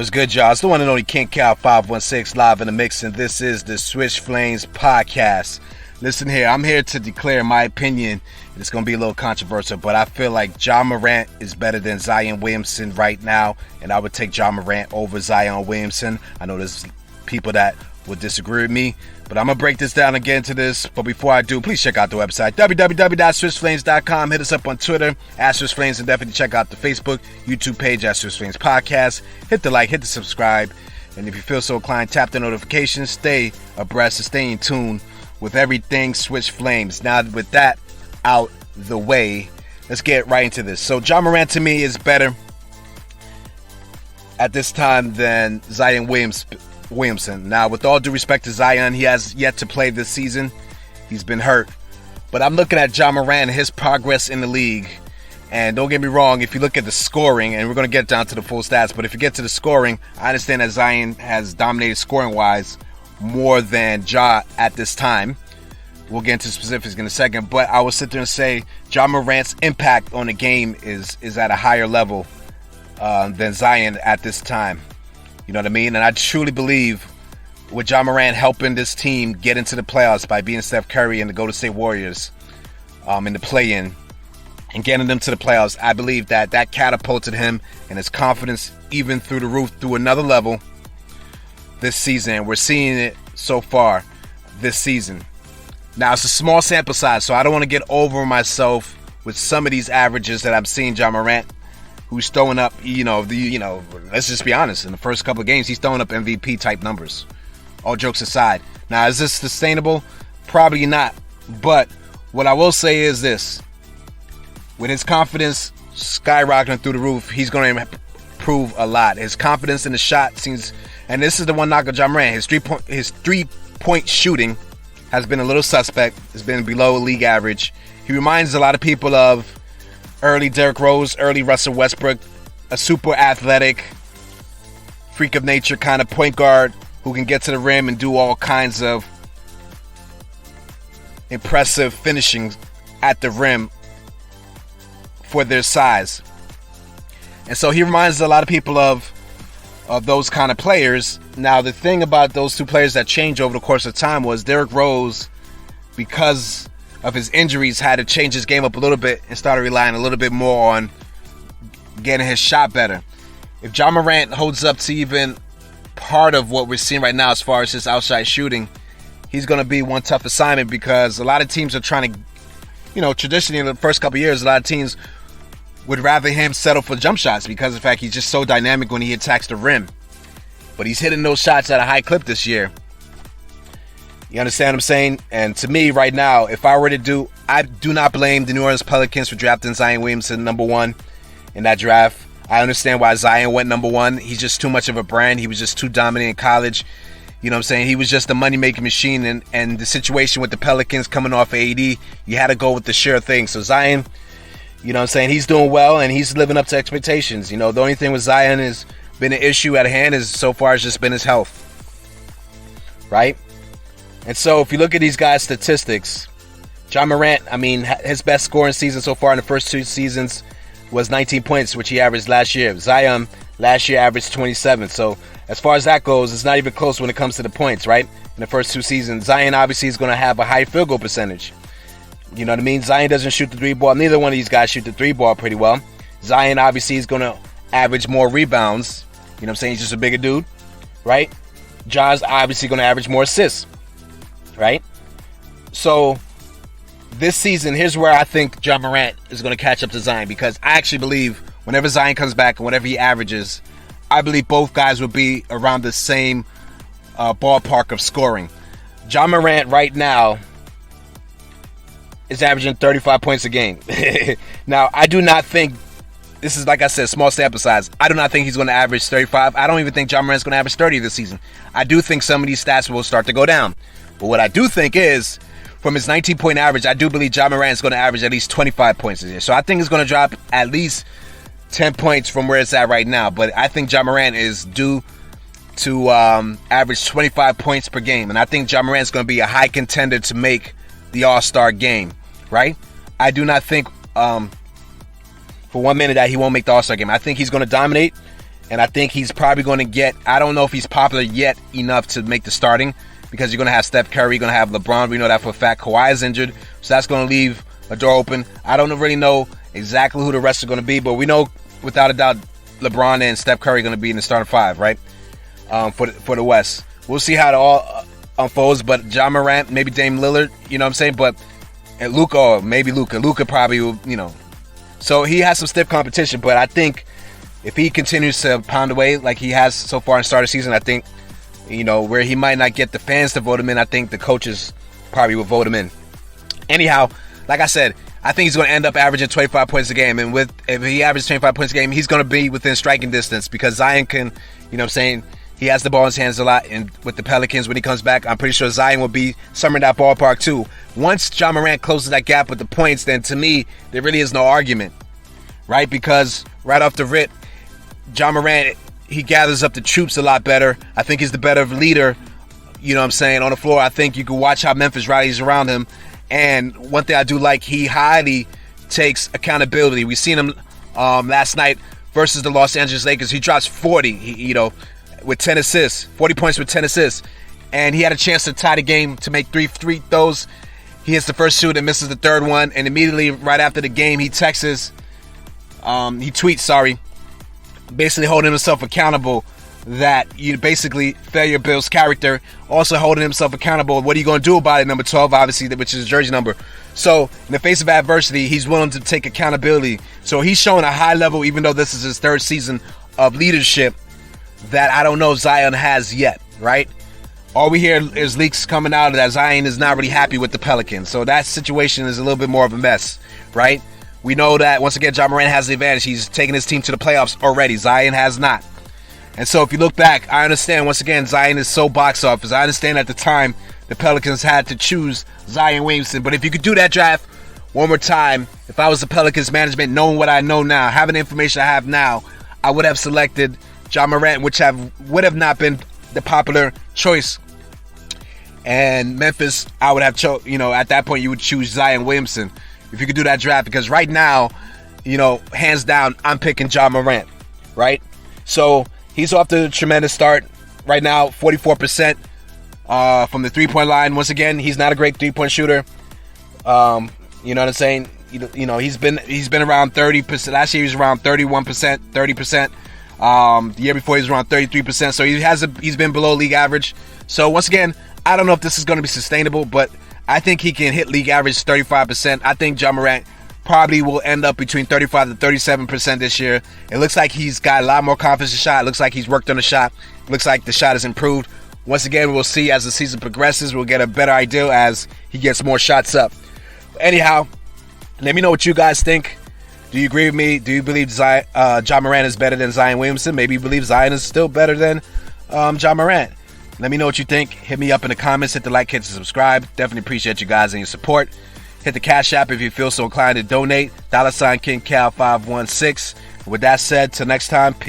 What's good, y'all? It's the one and only King Cow 516 live in the mix, and this is the Switch Flames podcast. Listen here, I'm here to declare my opinion. It's going to be a little controversial, but I feel like Ja Morant is better than Zion Williamson right now, and I would take Ja Morant over Zion Williamson. I know there's people that would disagree with me, but I'm going to break this down and get into this. But before I do, please check out the website, www.switchflames.com. Hit us up on Twitter, @SwitchFlames, and definitely check out the Facebook, YouTube page, @SwitchFlames Podcast. Hit the like, hit the subscribe, and if you feel so inclined, tap the notifications. Stay abreast and stay in tune with everything Switch Flames. Now, with that out the way, let's get right into this. So, Ja Morant to me is better at this time than Zion Williamson. Now, with all due respect to Zion, he has yet to play this season. He's been hurt. But I'm looking at Ja Morant and his progress in the league. And don't get me wrong, if you look at the scoring, and we're going to get down to the full stats, but if you get to the scoring, I understand that Zion has dominated scoring-wise more than Ja at this time. We'll get into specifics in a second, but I will sit there and say Ja Morant's impact on the game is at a higher level than Zion at this time. You know what I mean? And I truly believe with Ja Morant helping this team get into the playoffs by beating Steph Curry and the Golden State Warriors in the play-in and getting them to the playoffs, I believe that catapulted him and his confidence even through the roof, through another level this season. We're seeing it so far this season. Now, it's a small sample size, so I don't want to get over myself with some of these averages that I'm seeing Ja Morant, who's throwing up, let's just be honest, in the first couple of games, he's throwing up MVP type numbers. All jokes aside. Now, is this sustainable? Probably not. But what I will say is this. With his confidence skyrocketing through the roof, he's going to improve a lot. His confidence in the shot seems, and this is the one knock of Ja Morant, his three-point shooting has been a little suspect. It's been below league average. He reminds a lot of people of early Derrick Rose, early Russell Westbrook, a super athletic, freak of nature kind of point guard who can get to the rim and do all kinds of impressive finishing at the rim for their size. And so he reminds a lot of people of those kind of players. Now, the thing about those two players that changed over the course of time was Derrick Rose, because of his injuries, had to change his game up a little bit and started relying a little bit more on getting his shot better. If Ja Morant holds up to even part of what we're seeing right now as far as his outside shooting, he's going to be one tough assignment, because a lot of teams are trying to, traditionally in the first couple of years, a lot of teams would rather him settle for jump shots because of the fact he's just so dynamic when he attacks the rim. But he's hitting those shots at a high clip this year. You understand what I'm saying? And to me, right now, if I were to I do not blame the New Orleans Pelicans for drafting Zion Williamson number one in that draft. I understand why Zion went number one. He's just too much of a brand. He was just too dominant in college. You know what I'm saying? He was just a money-making machine. And the situation with the Pelicans coming off AD, you had to go with the sure thing. So Zion, you know what I'm saying, he's doing well and he's living up to expectations. The only thing with Zion has been an issue at hand is so far has just been his health. Right? And so if you look at these guys' statistics, Ja Morant, his best scoring season so far in the first two seasons was 19 points, which he averaged last year. Zion last year averaged 27. So as far as that goes, it's not even close when it comes to the points, right? In the first two seasons, Zion obviously is going to have a high field goal percentage. You know what I mean? Zion doesn't shoot the three ball. Neither one of these guys shoot the three ball pretty well. Zion obviously is going to average more rebounds. You know what I'm saying? He's just a bigger dude, right? Ja's obviously going to average more assists, right? So this season, here's where I think Ja Morant is going to catch up to Zion, because I actually believe whenever Zion comes back and whatever he averages, I believe both guys will be around the same ballpark of scoring. Ja Morant right now is averaging 35 points a game. Now, I do not think, this is, like I said, small sample size. I do not think he's going to average 35. I don't even think Ja Morant's going to average 30 this season. I do think some of these stats will start to go down. But what I do think is, from his 19-point average, I do believe Ja Morant is going to average at least 25 points this year. So I think it's going to drop at least 10 points from where it's at right now. But I think Ja Morant is due to average 25 points per game. And I think Ja Morant is going to be a high contender to make the All-Star game, right? I do not think for 1 minute that he won't make the All-Star game. I think he's going to dominate And I think he's probably going to get, I don't know if he's popular yet enough to make the starting, because you're going to have Steph Curry, you're going to have LeBron. We know that for a fact. Kawhi is injured, so that's going to leave a door open. I don't really know exactly who the rest are going to be, but we know without a doubt LeBron and Steph Curry are going to be in the starting five, right? For the West. We'll see how it all unfolds, but Ja Morant, maybe Dame Lillard, you know what I'm saying? But and Luka, or maybe Luka. Luka probably will, you know. So he has some stiff competition, but I think if he continues to pound away like he has so far in the start of the season, I think, you know, where he might not get the fans to vote him in, I think the coaches probably will vote him in. Anyhow, like I said, I think he's going to end up averaging 25 points a game. And if he averages 25 points a game, he's going to be within striking distance, because Zion can, you know what I'm saying, he has the ball in his hands a lot. And with the Pelicans, when he comes back, I'm pretty sure Zion will be somewhere in that ballpark too. Once Ja Morant closes that gap with the points, then to me, there really is no argument, right? Because right off the rip, Ja Morant, he gathers up the troops a lot better. I think he's the better leader, you know what I'm saying, on the floor. I think you can watch how Memphis rallies around him. And one thing I do like, he highly takes accountability. We seen him last night versus the Los Angeles Lakers. He drops 40, with 10 assists, 40 points with 10 assists. And he had a chance to tie the game to make three free throws. He hits the first shoot and misses the third one. And immediately right after the game, he tweets, basically holding himself accountable that you basically failure builds character. Also holding himself accountable. What are you going to do about it? Number 12, obviously, which is his jersey number. So in the face of adversity, he's willing to take accountability. So he's showing a high level, even though this is his third season of leadership, that I don't know Zion has yet, right? All we hear is leaks coming out that Zion is not really happy with the Pelicans. So that situation is a little bit more of a mess, right? We know that, once again, Ja Morant has the advantage. He's taken his team to the playoffs already. Zion has not. And so if you look back, I understand, once again, Zion is so box office. I understand at the time the Pelicans had to choose Zion Williamson. But if you could do that draft one more time, if I was the Pelicans management, knowing what I know now, having the information I have now, I would have selected Ja Morant, which would have not been the popular choice. And Memphis, I would have at that point you would choose Zion Williamson if you could do that draft, because right now, hands down, I'm picking Ja Morant, right? So he's off to a tremendous start right now, 44% from the three-point line. Once again, he's not a great three-point shooter. You know what I'm saying? He's been around 30%. Last year he was around 31%, 30%. The year before he was around 33%. So he's been below league average. So once again, I don't know if this is going to be sustainable, but I think he can hit league average 35%. I think Ja Morant probably will end up between 35 to 37% this year. It looks like he's got a lot more confidence in the shot. It looks like he's worked on the shot. It looks like the shot has improved. Once again, we'll see as the season progresses. We'll get a better idea as he gets more shots up. Anyhow, let me know what you guys think. Do you agree with me? Do you believe Ja Morant is better than Zion Williamson? Maybe you believe Zion is still better than Ja Morant. Let me know what you think. Hit me up in the comments. Hit the like, hit the subscribe. Definitely appreciate you guys and your support. Hit the Cash App if you feel so inclined to donate. $KingCal516. With that said, till next time, peace.